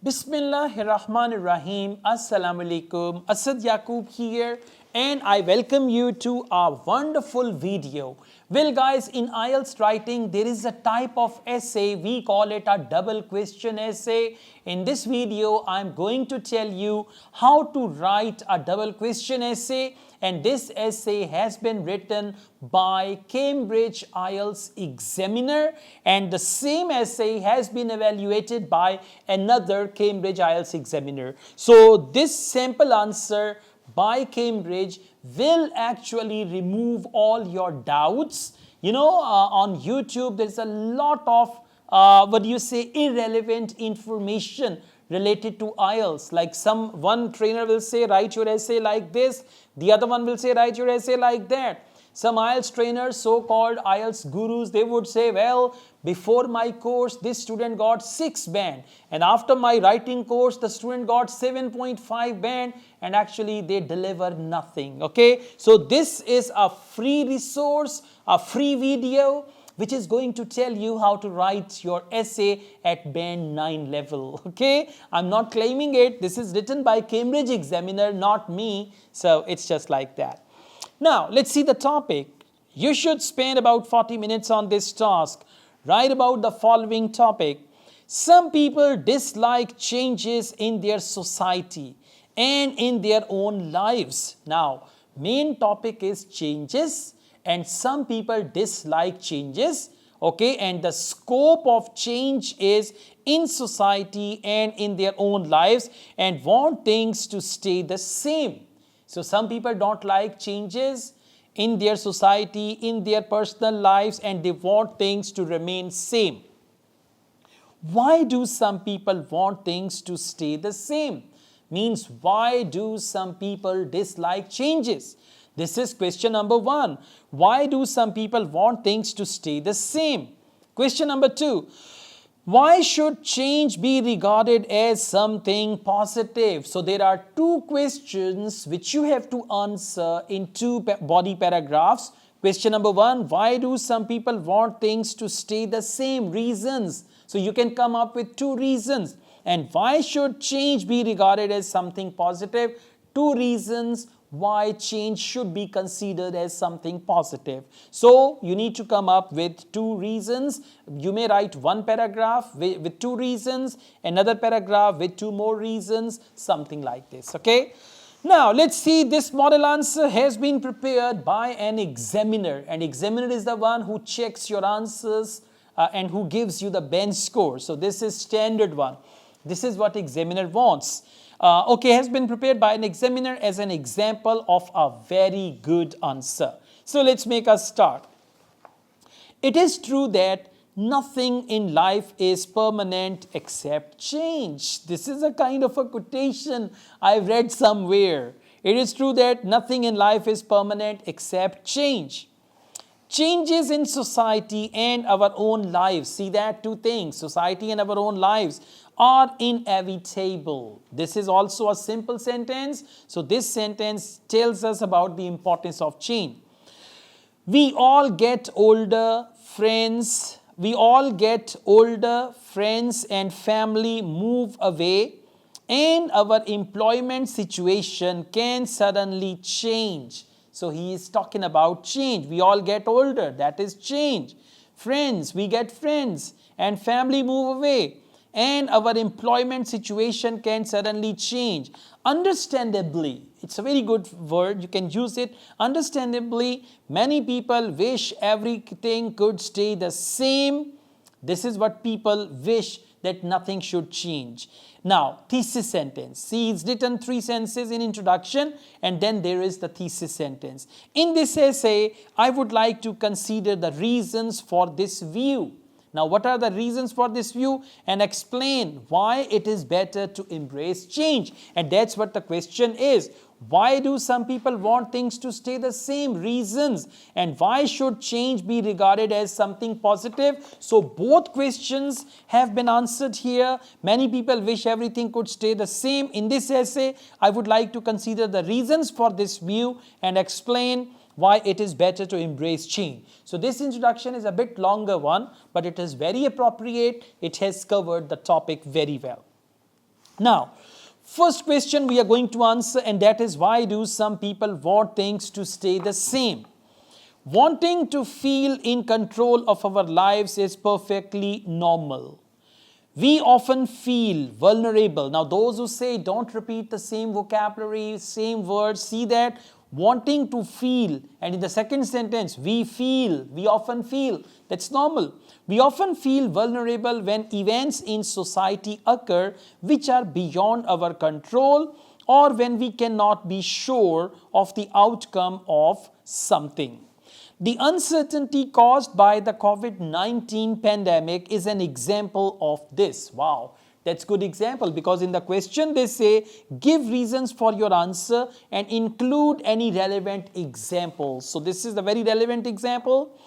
Bismillahirrahmanirrahim. Assalamu alaikum. Asad Yaqub here, and I welcome you to our wonderful video. Well guys, in IELTS writing there is a type of essay, we call it a double question essay. In this video I'm going to tell you how to write a double question essay, and this essay has been written by Cambridge IELTS examiner, and the same essay has been evaluated by another Cambridge IELTS examiner. So this sample answer by Cambridge will actually remove all your doubts. On YouTube there's a lot of irrelevant information related to IELTS. Like one trainer will say write your essay like this, the other one will say write your essay like that. Some IELTS trainers, so-called IELTS gurus, they would say, well, before my course this student got 6 band, and after my writing course the student got 7.5 band, and actually they deliver nothing. Okay, so this is a free resource, a free video which is going to tell you how to write your essay at band 9 level. Okay, I'm not claiming it, this is written by Cambridge examiner, not me, so it's just like that. Now let's see the topic. You should spend about 40 minutes on this task. Write about the following topic. Some people dislike changes in their society and in their own lives. Now, main topic is changes, and some people dislike changes. Okay, and the scope of change is in society and in their own lives, and want things to stay the same. So some people don't like changes in their society, in their personal lives, and they want things to remain same. Why do some people want things to stay the same? Means, why do some people dislike changes? This is question number 1. Why do some people want things to stay the same? Question number 2. Why should change be regarded as something positive? So there are 2 questions which you have to answer in 2 body paragraphs. Question number 1, why do some people want things to stay the same? Reasons. So you can come up with 2 reasons. And why should change be regarded as something positive? 2 reasons why change should be considered as something positive. So you need to come up with 2 reasons. You may write 1 paragraph with 2 reasons, another paragraph with 2 more reasons, something like this. Okay. Now let's see, this model answer has been prepared by an examiner, and examiner is the one who checks your answers and who gives you the bench score. So this is standard one. This is what examiner wants. Has been prepared by an examiner as an example of a very good answer. So let's make a start. It is true that nothing in life is permanent except change. This is a kind of a quotation I've read somewhere. It is true that nothing in life is permanent except change. Changes in society and our own lives. See that 2 things, society and our own lives, are inevitable. This is also a simple sentence. So this sentence tells us about the importance of change. We all get older, friends and family move away, and our employment situation can suddenly change. So he is talking about change. We all get older, that is change. Friends, we get friends, and family move away, and our employment situation can suddenly change. Understandably, it's a very good word, you can use it. Understandably, many people wish everything could stay the same. This is what people wish, that nothing should change. Now, thesis sentence. See, it's written 3 sentences in introduction, and then there is the thesis sentence. In this essay, I would like to consider the reasons for this view. Now, what are the reasons for this view? And explain why it is better to embrace change. And that's what the question is. Why do some people want things to stay the same? Reasons. And why should change be regarded as something positive? So both questions have been answered here. Many people wish everything could stay the same. In this essay, I would like to consider the reasons for this view and explain why it is better to embrace change. So this introduction is a bit longer one, but it is very appropriate. It has covered the topic very well. Now, first question we are going to answer, and that is, why do some people want things to stay the same? Wanting to feel in control of our lives is perfectly normal. We often feel vulnerable. Now, those who say don't repeat the same vocabulary, same words, see that wanting to feel, and in the second sentence, we often feel, that's normal. We often feel vulnerable when events in society occur which are beyond our control, or when we cannot be sure of the outcome of something. The uncertainty caused by the COVID-19 pandemic is an example of this. Wow, that's a good example, because in the question they say, give reasons for your answer and include any relevant examples. So this is the very relevant example.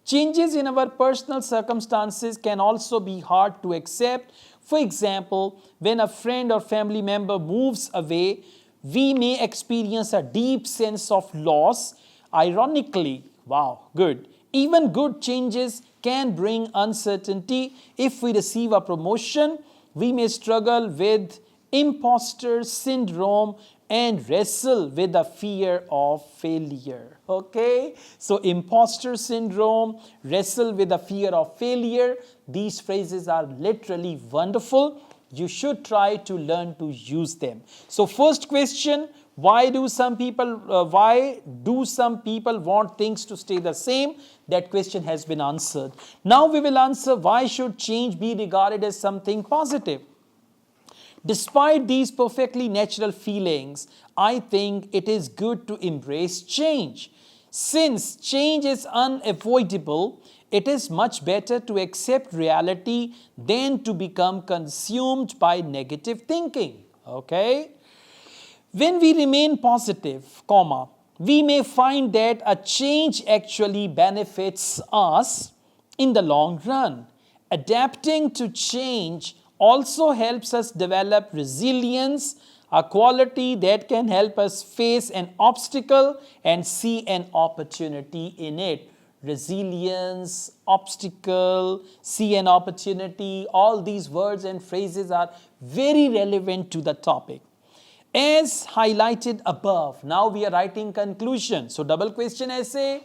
Changes in our personal circumstances can also be hard to accept. For example, when a friend or family member moves away, we may experience a deep sense of loss. Ironically, wow, good. Even good changes can bring uncertainty. If we receive a promotion, we may struggle with imposter syndrome and wrestle with the fear of failure. Okay, so imposter syndrome, wrestle with the fear of failure. These phrases are literally wonderful. You should try to learn to use them. So first question, why do some people want things to stay the same? That question has been answered. Now we will answer, why should change be regarded as something positive? Despite these perfectly natural feelings, I think it is good to embrace change. Since change is unavoidable, it is much better to accept reality than to become consumed by negative thinking. Okay? When we remain positive, we may find that a change actually benefits us in the long run. Adapting to change also helps us develop resilience, a quality that can help us face an obstacle and see an opportunity in it. Resilience, obstacle, see an opportunity, all these words and phrases are very relevant to the topic. As highlighted above, now we are writing conclusion. So double question essay,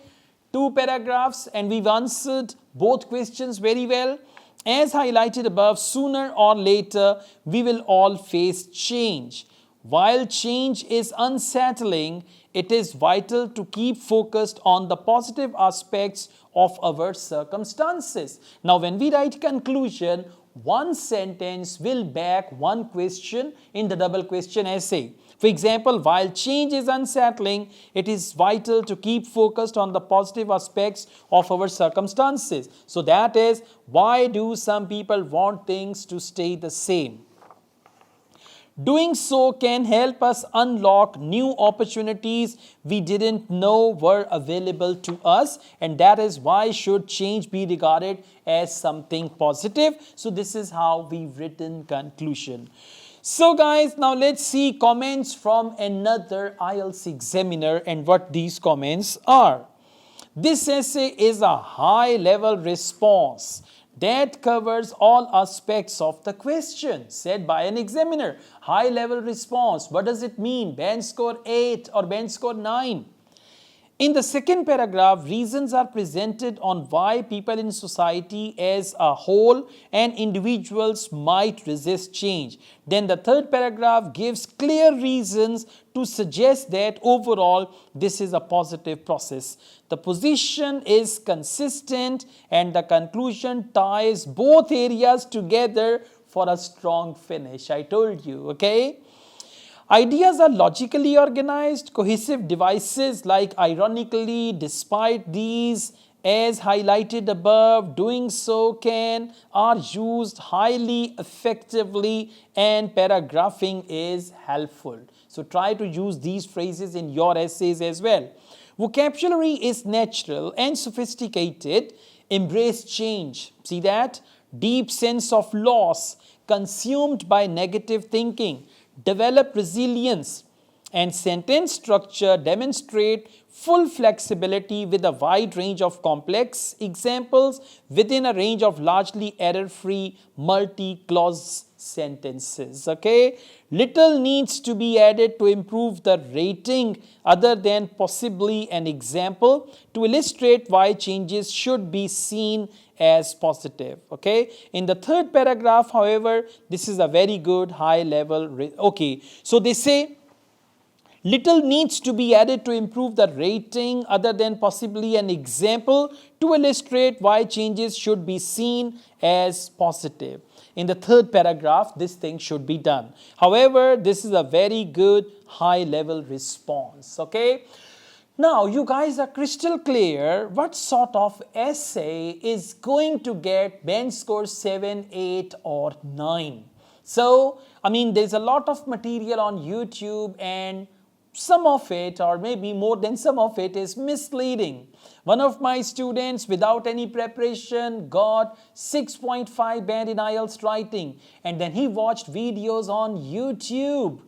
2 paragraphs, and we've answered both questions very well. As highlighted above, sooner or later, we will all face change. While change is unsettling, it is vital to keep focused on the positive aspects of our circumstances. Now, when we write conclusion, one sentence will back one question in the double question essay. For example, while change is unsettling, it is vital to keep focused on the positive aspects of our circumstances. So that is, why do some people want things to stay the same? Doing so can help us unlock new opportunities we didn't know were available to us, and that is why should change be regarded as something positive. So this is how we've written conclusion. So guys, now let's see comments from another IELTS examiner and what these comments are. This essay is a high-level response that covers all aspects of the question, said by an examiner. High-level response, what does it mean? Band score 8 or band score 9? In the second paragraph, reasons are presented on why people in society as a whole and individuals might resist change. Then the third paragraph gives clear reasons to suggest that overall this is a positive process. The position is consistent and the conclusion ties both areas together for a strong finish. I told you, okay? Ideas are logically organized, cohesive devices like ironically, despite these, as highlighted above, doing so can, are used highly effectively, and paragraphing is helpful. So try to use these phrases in your essays as well. Vocabulary is natural and sophisticated. Embrace change. See that? Deep sense of loss, consumed by negative thinking. Develop resilience, and sentence structure demonstrate full flexibility with a wide range of complex examples within a range of largely error-free multi-clause sentences. Okay, little needs to be added to improve the rating other than possibly an example to illustrate why changes should be seen as positive. Okay, in the third paragraph, however, this is a very good high level. Okay, so they say little needs to be added to improve the rating other than possibly an example to illustrate why changes should be seen as positive. In the third paragraph, this thing should be done. However, this is a very good high level response. Okay. Now, you guys are crystal clear what sort of essay is going to get band score 7, 8 or 9. So, I mean, there's a lot of material on YouTube and some of it, or maybe more than some of it, is misleading. One of my students, without any preparation, got 6.5 band in IELTS writing, and then he watched videos on YouTube.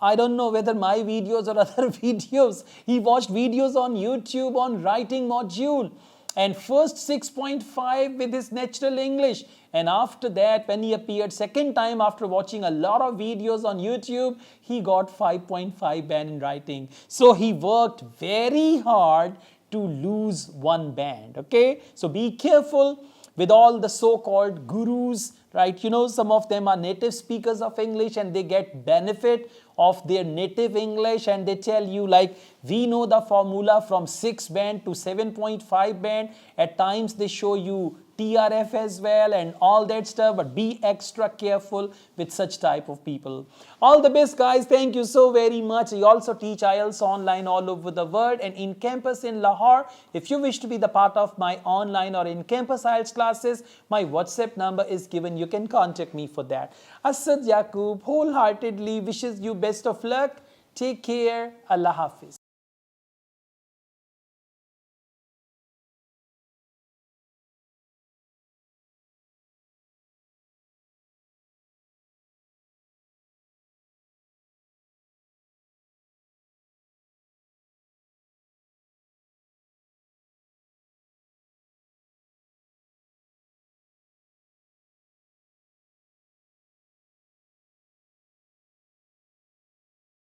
I don't know whether my videos or other videos. He watched videos on YouTube on writing module, and first 6.5 with his natural English, and after that, when he appeared second time after watching a lot of videos on YouTube, he got 5.5 band in writing. So he worked very hard to lose 1 band. Okay, so be careful with all the so-called gurus, right? You know, some of them are native speakers of English and they get benefit of their native English, and they tell you like, we know the formula from 6 band to 7.5 band. At times they show you TRF as well and all that stuff, but be extra careful with such type of people. All the best, guys. Thank you so very much. I also teach IELTS online all over the world and in campus in Lahore. If you wish to be the part of my online or in campus IELTS classes, my WhatsApp number is given. You can contact me for that. Asad Yaqub wholeheartedly wishes you best of luck. Take care. Allah Hafiz.